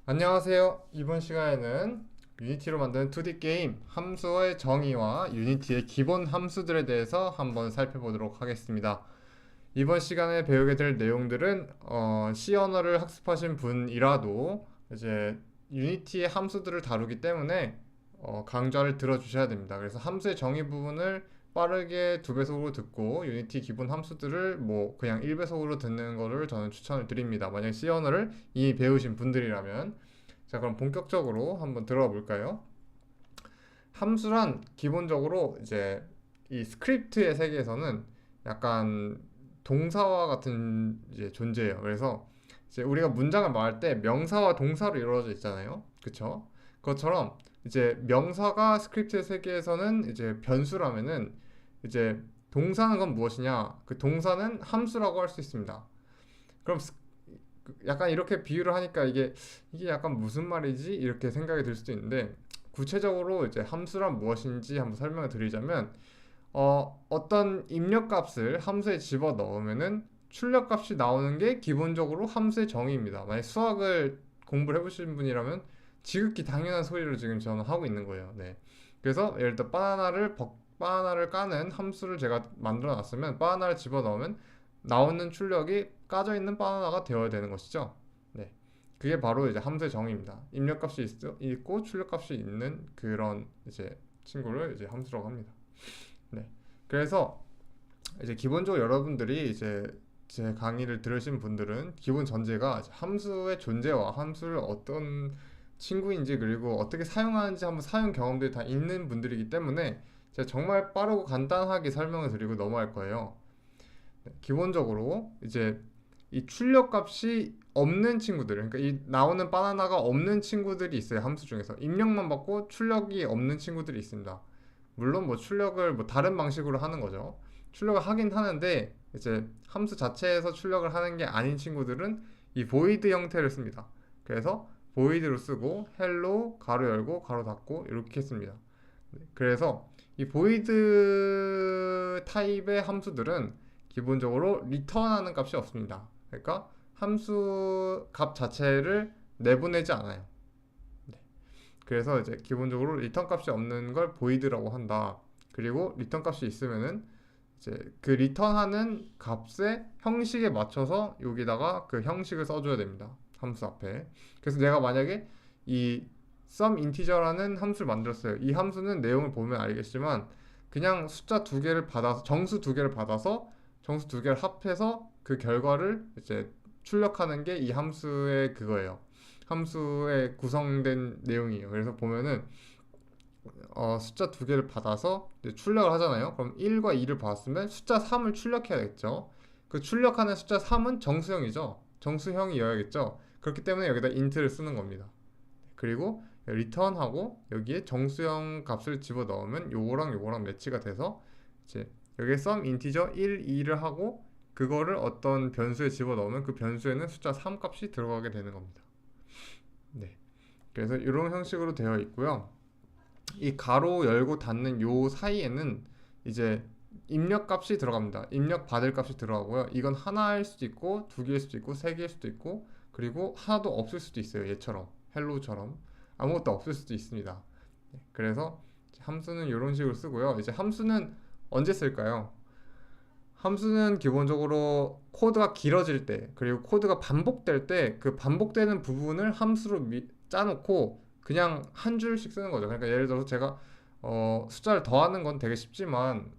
안녕하세요. 이번 시간에는 유니티로 만드는 2D 게임 함수의 정의와 유니티의 기본 함수들에 대해서 한번 살펴보도록 하겠습니다. 이번 시간에 배우게 될 내용들은 C 언어를 학습하신 분이라도 이제 유니티의 함수들을 다루기 때문에 강좌를 들어주셔야 됩니다. 그래서 함수의 정의 부분을 빠르게 2배속으로 듣고 유니티 기본 함수들을 뭐 그냥 1배속으로 듣는 거를 저는 추천을 드립니다. 만약 C 언어를 이미 배우신 분들이라면. 자, 그럼 본격적으로 한번 들어가 볼까요? 함수란 기본적으로 이제 이 스크립트의 세계에서는 약간 동사와 같은 이제 존재예요. 그래서 이제 우리가 문장을 말할 때 명사와 동사로 이루어져 있잖아요. 그쵸? 그것처럼 이제 명사가 스크립트의 세계에서는 이제 변수라면은 이제 동사는 건 무엇이냐? 그 동사는 함수라고 할 수 있습니다. 그럼 약간 이렇게 비유를 하니까 이게 약간 무슨 말이지? 이렇게 생각이 들 수도 있는데 구체적으로 이제 함수란 무엇인지 한번 설명을 드리자면 어떤 입력값을 함수에 집어 넣으면은 출력값이 나오는 게 기본적으로 함수의 정의입니다. 만약 수학을 공부를 해보신 분이라면 지극히 당연한 소리를 지금 저는 하고 있는 거예요. 네. 그래서 예를 들어 바나나를 까는 함수를 제가 만들어 놨으면 바나나를 집어 넣으면 나오는 출력이 까져 있는 바나나가 되어야 되는 것이죠. 네. 그게 바로 이제 함수의 정의입니다. 입력값이 있고 출력값이 있는 그런 이제 친구를 이제 함수라고 합니다. 네. 그래서 이제 기본적으로 여러분들이 이제 제 강의를 들으신 분들은 기본 전제가 함수의 존재와 함수를 어떤 친구인지 그리고 어떻게 사용하는지 한번 사용 경험들이 다 있는 분들이기 때문에 제가 정말 빠르고 간단하게 설명을 드리고 넘어갈 거예요. 네, 기본적으로 이제 이 출력값이 없는 친구들, 그러니까 이 나오는 바나나가 없는 친구들이 있어요. 함수 중에서 입력만 받고 출력이 없는 친구들이 있습니다. 물론 뭐 출력을 뭐 다른 방식으로 하는 거죠. 출력을 하긴 하는데 이제 함수 자체에서 출력을 하는 게 아닌 친구들은 이 void 형태를 씁니다. 그래서 void로 쓰고 hello 가로 열고 가로 닫고 이렇게 씁니다. 그래서 이 void 타입의 함수들은 기본적으로 리턴하는 값이 없습니다. 그러니까 함수 값 자체를 내보내지 않아요. 네. 그래서 이제 기본적으로 리턴 값이 없는 걸 void라고 한다. 그리고 리턴 값이 있으면은 이제 그 리턴하는 값의 형식에 맞춰서 여기다가 그 형식을 써줘야 됩니다. 함수 앞에. 그래서 내가 만약에 이 sum integer라는 함수를 만들었어요. 이 함수는 내용을 보면 알겠지만 그냥 숫자 두 개를 받아서 정수 두 개를 받아서 정수 두 개를 합해서 그 결과를 이제 출력하는 게 이 함수의 그거예요. 함수의 구성된 내용이에요. 그래서 보면은 숫자 두 개를 받아서 이제 출력을 하잖아요. 그럼 1과 2를 받았으면 숫자 3을 출력해야겠죠. 그 출력하는 숫자 3은 정수형이죠. 정수형이어야겠죠. 그렇기 때문에 여기다 int를 쓰는 겁니다. 그리고 return하고 여기에 정수형 값을 집어넣으면 요거랑 요거랑 매치가 돼서 이제 여기에 sum integer 1, 2를 하고 그거를 어떤 변수에 집어넣으면 그 변수에는 숫자 3 값이 들어가게 되는 겁니다. 네. 그래서 이런 형식으로 되어 있고요. 이 가로 열고 닫는 요 사이에는 이제 입력 값이 들어갑니다. 입력 받을 값이 들어가고요. 이건 하나일 수도 있고 두 개일 수도 있고 세 개일 수도 있고 그리고 하나도 없을 수도 있어요. 얘처럼 헬로처럼 아무것도 없을 수도 있습니다. 네, 그래서 함수는 이런 식으로 쓰고요. 이제 함수는 언제 쓸까요? 함수는 기본적으로 코드가 길어질 때 그리고 코드가 반복될 때 그 반복되는 부분을 함수로 짜놓고 그냥 한 줄씩 쓰는 거죠. 그러니까 예를 들어서 제가 숫자를 더하는 건 되게 쉽지만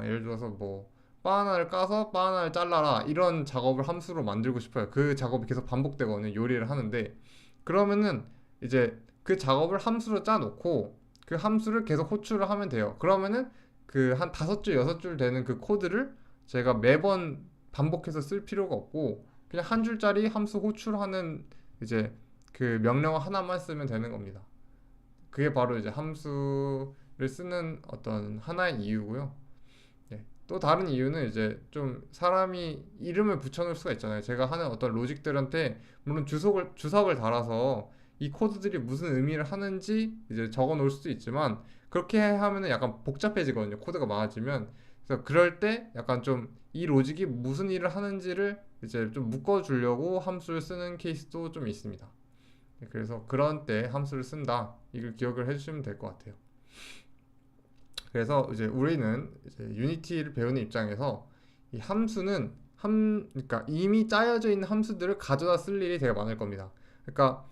예를 들어서 뭐 바나나를 까서 바나나를 잘라라 이런 작업을 함수로 만들고 싶어요. 그 작업이 계속 반복되거든요. 요리를 하는데 그러면은 이제 그 작업을 함수로 짜놓고 그 함수를 계속 호출을 하면 돼요. 그러면은 그 한 5줄, 6줄 되는 그 코드를 제가 매번 반복해서 쓸 필요가 없고 그냥 한 줄짜리 함수 호출하는 이제 그 명령 하나만 쓰면 되는 겁니다. 그게 바로 이제 함수를 쓰는 어떤 하나의 이유고요. 네. 또 다른 이유는 이제 좀 사람이 이름을 붙여놓을 수가 있잖아요. 제가 하는 어떤 로직들한테 물론 주석을 달아서 이 코드들이 무슨 의미를 하는지 이제 적어 놓을 수도 있지만 그렇게 하면은 약간 복잡해지거든요. 코드가 많아지면. 그래서 그럴 때 약간 좀 이 로직이 무슨 일을 하는지를 이제 좀 묶어주려고 함수를 쓰는 케이스도 좀 있습니다. 그래서 그런 때 함수를 쓴다. 이걸 기억을 해주시면 될 것 같아요. 그래서 이제 우리는 이제 유니티를 배우는 입장에서 이 함수는 그러니까 이미 짜여져 있는 함수들을 가져다 쓸 일이 되게 많을 겁니다. 그러니까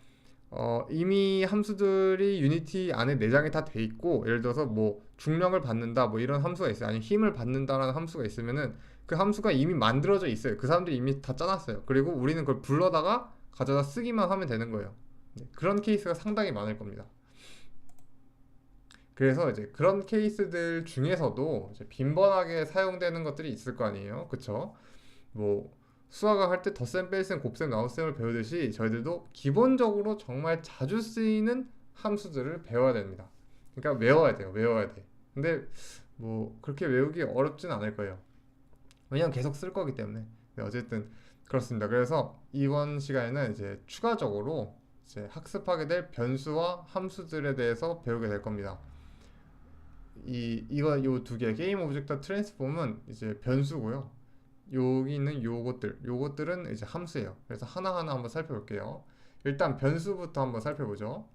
이미 함수들이 유니티 안에 내장이 다 돼 있고, 예를 들어서 뭐 중력을 받는다 뭐 이런 함수가 있어요. 아니면 힘을 받는다라는 함수가 있으면은 그 함수가 이미 만들어져 있어요. 그 사람들이 이미 다 짜놨어요. 그리고 우리는 그걸 불러다가 가져다 쓰기만 하면 되는 거예요. 네, 그런 케이스가 상당히 많을 겁니다. 그래서 이제 그런 케이스들 중에서도 이제 빈번하게 사용되는 것들이 있을 거 아니에요. 그쵸? 뭐 수학을 할 때 덧셈, 뺄셈, 곱셈, 나눗셈을 배우듯이 저희들도 기본적으로 정말 자주 쓰이는 함수들을 배워야 됩니다. 그러니까 외워야 돼요. 외워야 돼. 근데 뭐 그렇게 외우기 어렵진 않을 거예요. 왜냐면 계속 쓸 거기 때문에. 네, 어쨌든 그렇습니다. 그래서 이번 시간에는 이제 추가적으로 이제 학습하게 될 변수와 함수들에 대해서 배우게 될 겁니다. 요 두 개, 게임 오브젝트와 트랜스폼은 이제 변수고요. 여기 있는 요것들은 이제 함수예요. 그래서 하나하나 한번 살펴볼게요. 일단 변수부터 한번 살펴보죠.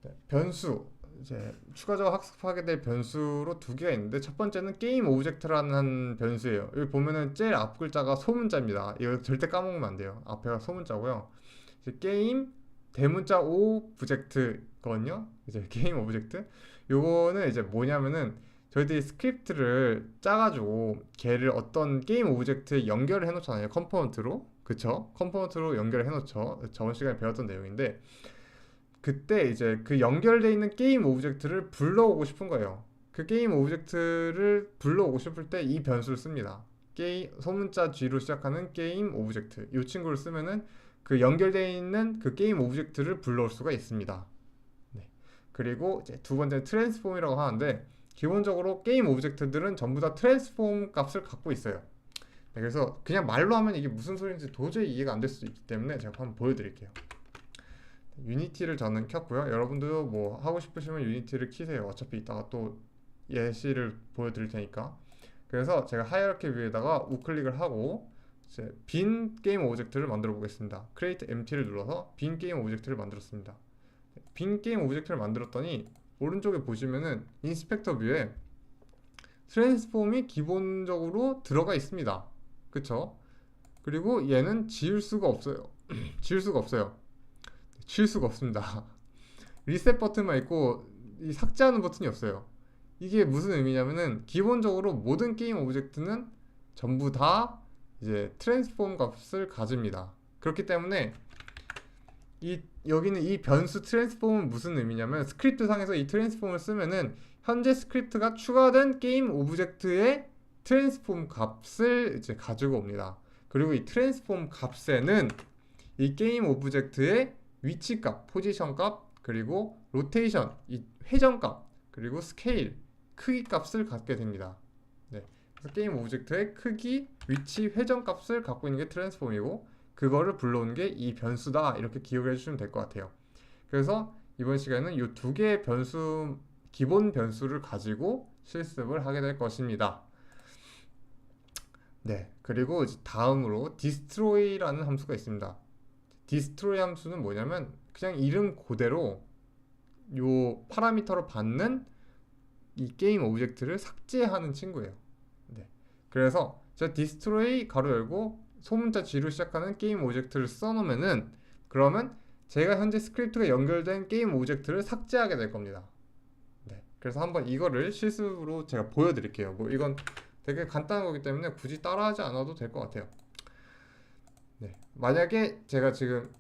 네, 변수, 이제 추가적으로 학습하게 될 변수로 두 개가 있는데, 첫 번째는 게임 오브젝트라는 변수예요. 여기 보면은 제일 앞 글자가 소문자입니다. 이거 절대 까먹으면 안 돼요. 앞에가 소문자고요. 이제 게임 대문자 오브젝트거든요. 이제 게임 오브젝트. 요거는 이제 뭐냐면은 저희들이 스크립트를 짜가지고 걔를 어떤 게임 오브젝트에 연결을 해놓잖아요. 컴포넌트로. 그쵸? 컴포넌트로 연결을 해놓죠. 저번 시간에 배웠던 내용인데, 그때 이제 그 연결되어 있는 게임 오브젝트를 불러오고 싶은 거예요. 그 게임 오브젝트를 불러오고 싶을 때 이 변수를 씁니다. 소문자 G로 시작하는 게임 오브젝트. 이 친구를 쓰면은 그 연결되어 있는 그 게임 오브젝트를 불러올 수가 있습니다. 네. 그리고 이제 두 번째는 트랜스폼이라고 하는데, 기본적으로 게임 오브젝트들은 전부 다 트랜스폼 값을 갖고 있어요. 네, 그래서 그냥 말로 하면 이게 무슨 소리인지 도저히 이해가 안 될 수도 있기 때문에 제가 한번 보여드릴게요. 유니티를 저는 켰고요. 여러분도 뭐 하고 싶으시면 유니티를 키세요. 어차피 이따가 또 예시를 보여드릴 테니까. 그래서 제가 하이어라키 뷰에다가 우클릭을 하고 이제 빈 게임 오브젝트를 만들어 보겠습니다. Create Empty를 눌러서 빈 게임 오브젝트를 만들었습니다. 빈 게임 오브젝트를 만들었더니 오른쪽에 보시면은 인스펙터 뷰에 트랜스폼이 기본적으로 들어가 있습니다. 그쵸? 그리고 얘는 지울 수가 없어요. 지울 수가 없어요. 지울 수가 없습니다. 리셋 버튼만 있고 이 삭제하는 버튼이 없어요. 이게 무슨 의미냐면은 기본적으로 모든 게임 오브젝트는 전부 다 이제 트랜스폼 값을 가집니다. 그렇기 때문에 여기는 이 변수 트랜스폼은 무슨 의미냐면, 스크립트 상에서 이 트랜스폼을 쓰면은 현재 스크립트가 추가된 게임 오브젝트의 트랜스폼 값을 이제 가지고 옵니다. 그리고 이 트랜스폼 값에는 이 게임 오브젝트의 위치 값, 포지션 값, 그리고 로테이션, 이 회전 값, 그리고 스케일, 크기 값을 갖게 됩니다. 네. 그래서 게임 오브젝트의 크기, 위치, 회전 값을 갖고 있는 게 트랜스폼이고, 그거를 불러오는 게 이 변수다. 이렇게 기억을 해주시면 될 것 같아요. 그래서 이번 시간에는 이 두 개의 변수, 기본 변수를 가지고 실습을 하게 될 것입니다. 네, 그리고 이제 다음으로 destroy라는 함수가 있습니다. destroy 함수는 뭐냐면 그냥 이름 그대로 요 파라미터로 받는 이 게임 오브젝트를 삭제하는 친구예요. 네, 그래서 제가 destroy 가로 열고 소문자 G로 시작하는 게임 오브젝트를 써놓으면은, 그러면 제가 현재 스크립트가 연결된 게임 오브젝트를 삭제하게 될 겁니다. 네, 그래서 한번 이거를 실습으로 제가 보여드릴게요. 뭐 이건 되게 간단한 거기 때문에 굳이 따라하지 않아도 될 것 같아요. 네, 만약에 제가 지금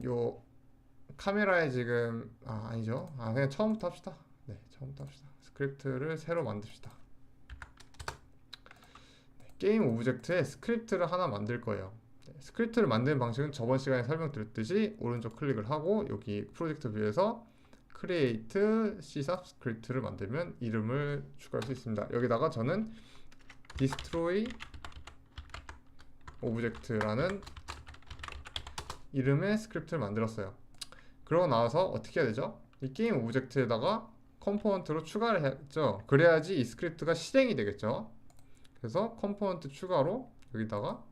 요 카메라에 지금 아니죠. 그냥 처음부터 합시다. 네, 처음부터 합시다. 스크립트를 새로 만듭시다. 게임 오브젝트에 스크립트를 하나 만들 거예요. 네, 스크립트를 만드는 방식은 저번 시간에 설명드렸듯이 오른쪽 클릭을 하고 여기 프로젝트 뷰에서 create C# 스크립트를 만들면 이름을 추가할 수 있습니다. 여기다가 저는 destroy 오브젝트라는 이름의 스크립트를 만들었어요. 그러고 나와서 어떻게 해야 되죠? 이 게임 오브젝트에다가 컴포넌트로 추가를 했죠. 그래야지 이 스크립트가 실행이 되겠죠. 그래서 컴포넌트 추가로 여기다가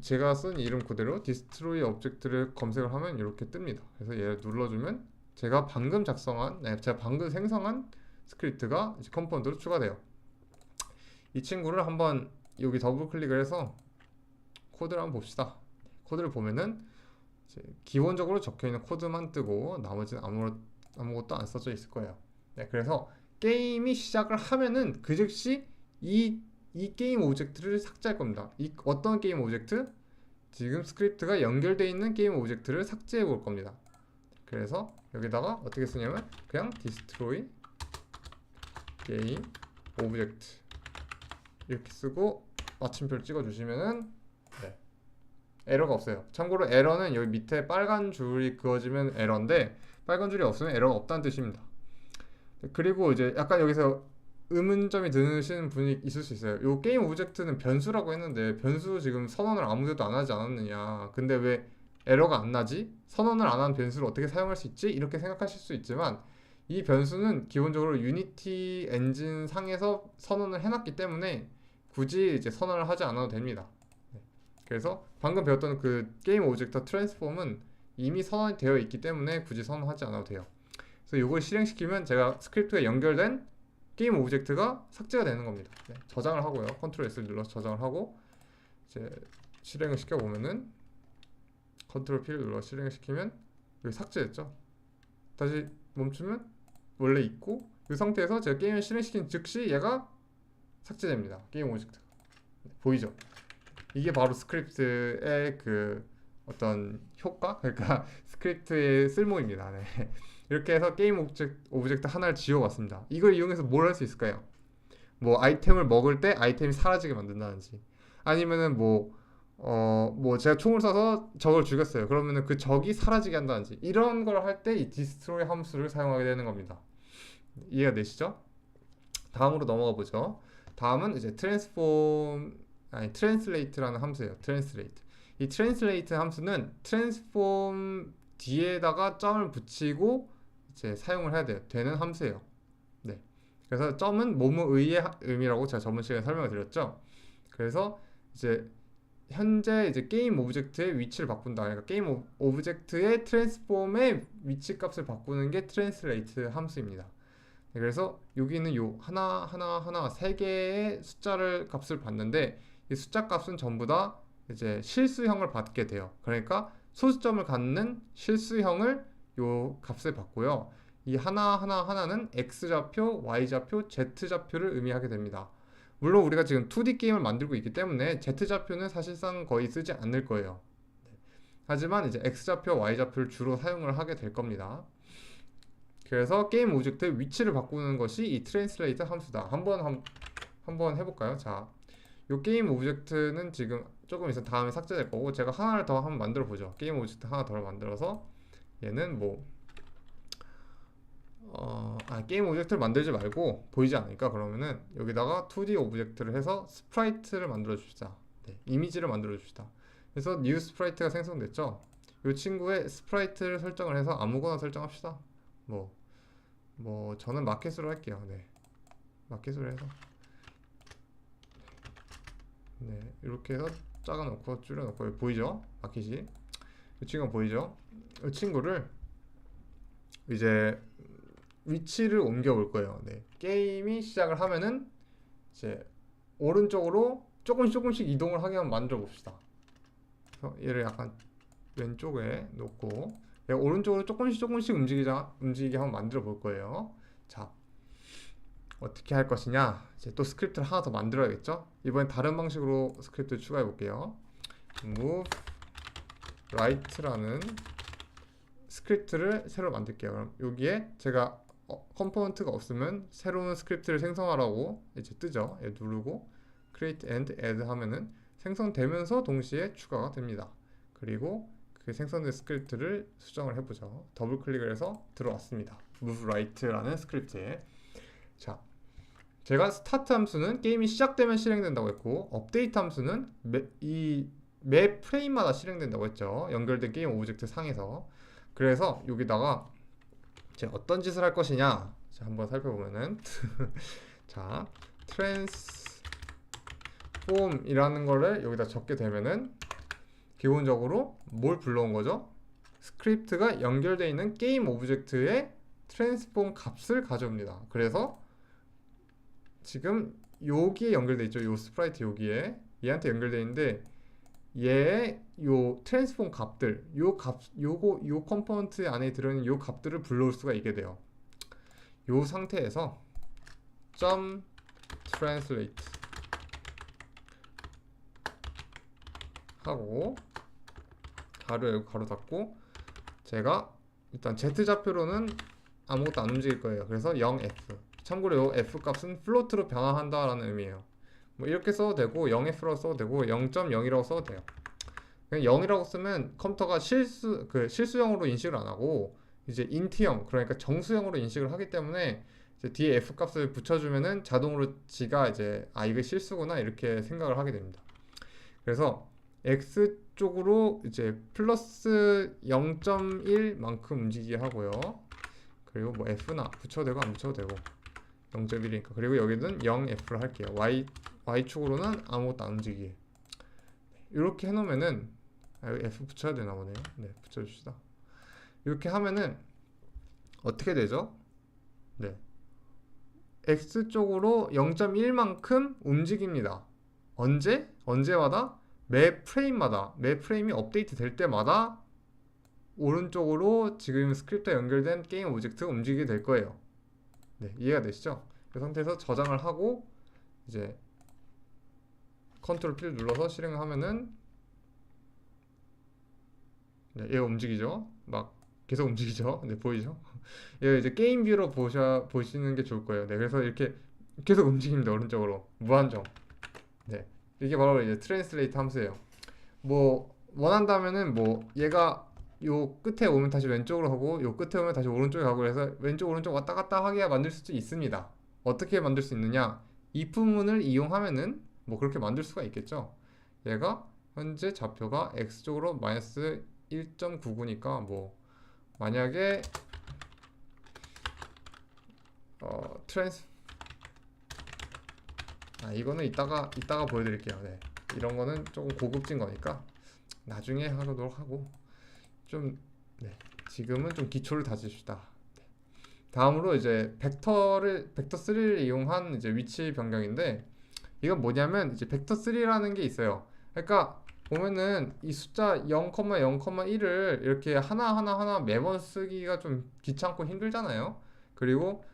제가 쓴 이름 그대로 디스트로이 오브젝트를 검색을 하면 이렇게 뜹니다. 그래서 얘를 눌러주면 제가 방금 제가 방금 생성한 스크립트가 이제 컴포넌트로 추가돼요. 이 친구를 한번 여기 더블 클릭을 해서 코드를 한번 봅시다. 코드를 보면은 이제 기본적으로 적혀있는 코드만 뜨고 나머지는 아무것도 안 써져 있을 거예요. 네, 그래서 게임이 시작을 하면은 그 즉시 이 게임 오브젝트를 삭제할 겁니다. 어떤 게임 오브젝트? 지금 스크립트가 연결되어 있는 게임 오브젝트를 삭제해 볼 겁니다. 그래서 여기다가 어떻게 쓰냐면 그냥 destroy game object 이렇게 쓰고 마침표를 찍어 주시면은 네, 에러가 없어요. 참고로 에러는 여기 밑에 빨간 줄이 그어지면 에러인데 빨간 줄이 없으면 에러가 없다는 뜻입니다. 그리고 이제 약간 여기서 의문점이 드시는 분이 있을 수 있어요. 요 게임 오브젝트는 변수라고 했는데 변수 지금 선언을 아무데도 안 하지 않았느냐. 근데 왜 에러가 안 나지? 선언을 안 한 변수를 어떻게 사용할 수 있지? 이렇게 생각하실 수 있지만 이 변수는 기본적으로 유니티 엔진 상에서 선언을 해놨기 때문에 굳이 이제 선언을 하지 않아도 됩니다. 그래서 방금 배웠던 그 게임 오브젝트 트랜스폼은 이미 선언이 되어 있기 때문에 굳이 선언하지 않아도 돼요. 그래서 이걸 실행시키면 제가 스크립트에 연결된 게임 오브젝트가 삭제가 되는 겁니다. 네, 저장을 하고요. 컨트롤 S를 눌러서 저장을 하고 이제 실행을 시켜보면은 컨트롤 P를 눌러서 실행을 시키면 여기 삭제됐죠. 다시 멈추면 원래 있고 이 상태에서 제가 게임을 실행시킨 즉시 얘가 삭제됩니다. 게임 오브젝트가. 네, 보이죠? 이게 바로 스크립트의 그 어떤 효과? 그러니까 스크립트의 쓸모입니다. 네. 이렇게 해서 게임 오브젝트 하나를 지워봤습니다. 이걸 이용해서 뭘 할 수 있을까요? 뭐 아이템을 먹을 때 아이템이 사라지게 만든다든지 아니면은 뭐 제가 총을 쏴서 적을 죽였어요. 그러면은 그 적이 사라지게 한다든지 이런 걸 할 때 이 디스트로이 함수를 사용하게 되는 겁니다. 이해가 되시죠? 다음으로 넘어가 보죠. 다음은 이제 트랜슬레이트라는 함수예요. 트랜슬레이트. 이 트랜슬레이트 함수는 트랜스폼 뒤에다가 점을 붙이고 이제 사용을 해야 돼요. 되는 함수예요. 네. 그래서 점은 뭐뭐의의 의미라고 제가 저번 시간에 설명을 드렸죠. 그래서 이제 현재 이제 게임 오브젝트의 위치를 바꾼다. 그러니까 게임 오브젝트의 트랜스폼의 위치 값을 바꾸는 게 트랜슬레이트 함수입니다. 네, 그래서 여기는 요 하나 세 개의 숫자를 값을 받는데 이 숫자 값은 전부 다 이제 실수형을 받게 돼요. 그러니까 소수점을 갖는 실수형을 요 값을 받고요. 이 하나는 x좌표, y좌표, z좌표를 의미하게 됩니다. 물론 우리가 지금 2D 게임을 만들고 있기 때문에 z좌표는 사실상 거의 쓰지 않을 거예요. 하지만 이제 x좌표, y좌표를 주로 사용을 하게 될 겁니다. 그래서 게임 오브젝트의 위치를 바꾸는 것이 이 트랜슬레이트 함수다. 한번 해볼까요? 자, 이 게임 오브젝트는 지금 조금 있으면 다음에 삭제될 거고 제가 하나를 더 한번 만들어 보죠. 게임 오브젝트 하나 더 만들어서 얘는 뭐 게임 오브젝트를 만들지 말고 보이지 않으니까 그러면은 여기다가 2D 오브젝트를 해서 스프라이트를 만들어 줍시다. 네, 이미지를 만들어 줍시다. 그래서 new 스프라이트가 생성됐죠. 이 친구의 스프라이트를 설정을 해서 아무거나 설정합시다. 뭐 저는 마켓으로 할게요. 네, 마켓으로 해서 네, 이렇게 해서 작아놓고 줄여놓고 여기 보이죠? 마켓이 이 친구가 보이죠? 이 친구를 이제 위치를 옮겨 볼 거예요. 네, 게임이 시작을 하면은 이제 오른쪽으로 조금씩 이동을 하게 한번 만들어 봅시다. 그래서 얘를 약간 왼쪽에 놓고 오른쪽으로 조금씩 움직이게 한번 만들어 볼 거예요. 자, 어떻게 할 것이냐? 이제 또 스크립트를 하나 더 만들어야겠죠? 이번엔 다른 방식으로 스크립트를 추가해 볼게요. move right라는 스크립트를 새로 만들게요. 그럼 여기에 제가 컴포넌트가 없으면 새로운 스크립트를 생성하라고 이제 뜨죠. 얘 누르고 create and add 하면은 생성되면서 동시에 추가가 됩니다. 그리고 그 생성된 스크립트를 수정을 해보죠. 더블 클릭을 해서 들어왔습니다. move right라는 스크립트에. 자, 제가 스타트 함수는 게임이 시작되면 실행된다고 했고 업데이트 함수는 매 프레임마다 실행된다고 했죠. 연결된 게임 오브젝트 상에서. 그래서 여기다가 제가 어떤 짓을 할 것이냐 자, 한번 살펴보면은 자, transform 이라는 거를 여기다 적게 되면은 기본적으로 뭘 불러온 거죠? 스크립트가 연결되어 있는 게임 오브젝트의 트랜스폼 값을 가져옵니다. 그래서 지금 여기에 연결돼 있죠. 요 스프라이트 여기에 얘한테 연결돼 있는데 얘의 요 트랜스폼 값들, 요 컴포넌트 안에 들어있는 요 값들을 불러올 수가 있게 돼요. 요 상태에서 .translate 하고 가로 닫고 제가 일단 z-좌표로는 아무것도 안 움직일 거예요. 그래서 0f. 참고로 요 f 값은 플로트로 변화한다라는 의미예요. 뭐 이렇게 써도 되고 0f라고 써도 되고 0.0이라고 써도 돼요. 그냥 0이라고 쓰면 컴퓨터가 실수형으로 인식을 안 하고 이제 인트형, 그러니까 정수형으로 인식을 하기 때문에 이제 뒤에 f 값을 붙여주면은 자동으로 지가 이제 이게 실수구나 이렇게 생각을 하게 됩니다. 그래서 x 쪽으로 이제 플러스 0.1만큼 움직이게 하고요. 그리고 뭐 f나 붙여도 되고 안 붙여도 되고 0.1이니까 그리고 여기는 0f를 할게요. y축으로는 아무것도 안 움직이게. 이렇게 해놓으면은 여기 f 붙여야 되나 보네요. 네, 붙여줍시다. 이렇게 하면은 어떻게 되죠? 네, x 쪽으로 0.1만큼 움직입니다. 언제마다? 매 프레임이 업데이트 될 때마다 오른쪽으로 지금 스크립트에 연결된 게임 오브젝트가 움직이게 될 거예요. 네, 이해가 되시죠? 그 상태에서 저장을 하고 이제 컨트롤 P를 눌러서 실행을 하면은 네, 얘가 움직이죠. 막 계속 움직이죠. 네, 보이죠? 얘가 이제 게임 뷰로 보시는 게 좋을 거예요. 네, 그래서 이렇게 계속 움직입니다. 오른쪽으로 무한정. 네, 이게 바로 이제 트랜스레이트 함수예요. 뭐 원한다면은 뭐 얘가 요 끝에 오면 다시 왼쪽으로 하고 요 끝에 오면 다시 오른쪽에 가고 해서 왼쪽 오른쪽 왔다 갔다 하게 만들 수도 있습니다. 어떻게 만들 수 있느냐? if 문을 이용하면은 뭐 그렇게 만들 수가 있겠죠. 얘가 현재 좌표가 x쪽으로 마이너스 1.99니까 뭐 만약에 트랜스 이거는 이따가 보여드릴게요. 네, 이런 거는 조금 고급진 거니까 나중에 하도록 하고 좀 네, 지금은 좀 기초를 다집시다. 네. 다음으로 이제 벡터3를 이용한 이제 위치 변경인데 이건 뭐냐면 이제 벡터3라는 게 있어요. 그러니까 보면은 이 숫자 0,0,1을 이렇게 하나 매번 쓰기가 좀 귀찮고 힘들잖아요. 그리고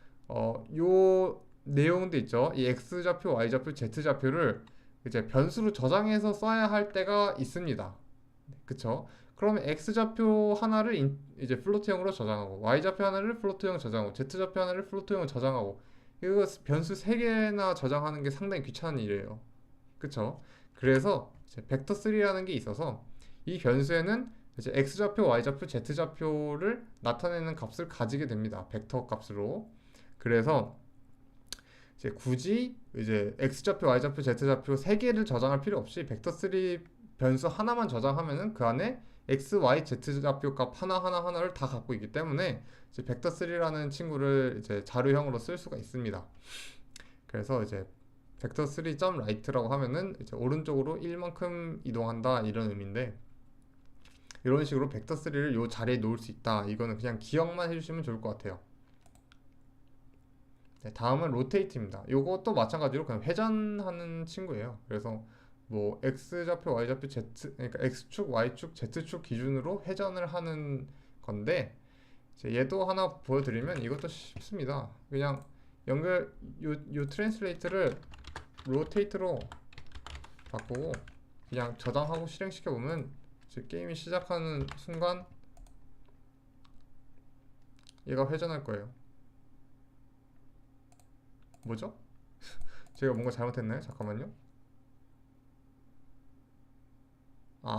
요 내용도 있죠. 이 x좌표, y좌표, z좌표를 이제 변수로 저장해서 써야 할 때가 있습니다. 그쵸? 그러면 x좌표 하나를 이제 플로트형으로 저장하고 y좌표 하나를 플로트형 저장하고 z좌표 하나를 플로트형 저장하고 이거 변수 3개나 저장하는 게 상당히 귀찮은 일이에요. 그쵸? 그래서 이제 벡터3라는 게 있어서 이 변수에는 이제 x좌표, y좌표, z좌표를 나타내는 값을 가지게 됩니다. 벡터 값으로. 그래서 이제 굳이 이제 x좌표, y좌표, z좌표 3개를 저장할 필요 없이 벡터3 변수 하나만 저장하면은 그 안에 x, y, z좌표 값 하나를 다 갖고 있기 때문에 이제 벡터3라는 친구를 이제 자료형으로 쓸 수가 있습니다. 그래서 이제 벡터3.right라고 하면은 이제 오른쪽으로 1만큼 이동한다 이런 의미인데 이런 식으로 벡터3를 요 자리에 놓을 수 있다. 이거는 그냥 기억만 해주시면 좋을 것 같아요. 네, 다음은 로테이트입니다. 요것도 마찬가지로 그냥 회전하는 친구예요. 그래서 뭐 x좌표, y좌표, 그러니까 x축, y축, z축 기준으로 회전을 하는 건데 이제 얘도 하나 보여드리면 이것도 쉽습니다. 그냥 요 트랜슬레이트를 로테이트로 바꾸고 그냥 저장하고 실행시켜 보면 이제 게임이 시작하는 순간 얘가 회전할 거예요. 뭐죠? 제가 뭔가 잘못했나요? 잠깐만요.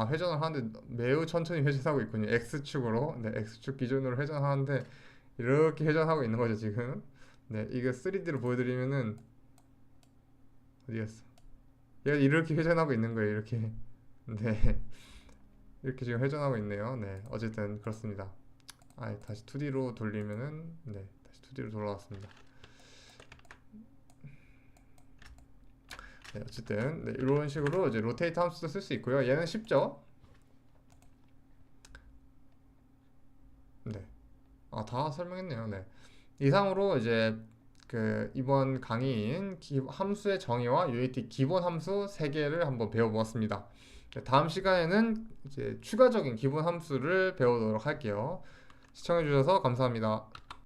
회전을 하는데 매우 천천히 회전하고 있군요. X축으로. 네, X축 기준으로 회전하는데 이렇게 회전하고 있는 거죠, 지금. 네, 이거 3D로 보여드리면은 어디 갔어? 얘가 이렇게 회전하고 있는 거예요, 이렇게. 네, 이렇게 지금 회전하고 있네요. 네, 어쨌든 그렇습니다. 다시 2D로 돌리면은 네, 다시 2D로 돌아왔습니다. 네, 어쨌든 네, 이런 식으로 이제 로테이트 함수도 쓸 수 있고요. 얘는 쉽죠? 다 설명했네요. 네. 이상으로 이제 그 이번 강의인 함수의 정의와 UAT 기본 함수 3개를 한번 배워보았습니다. 다음 시간에는 이제 추가적인 기본 함수를 배우도록 할게요. 시청해주셔서 감사합니다.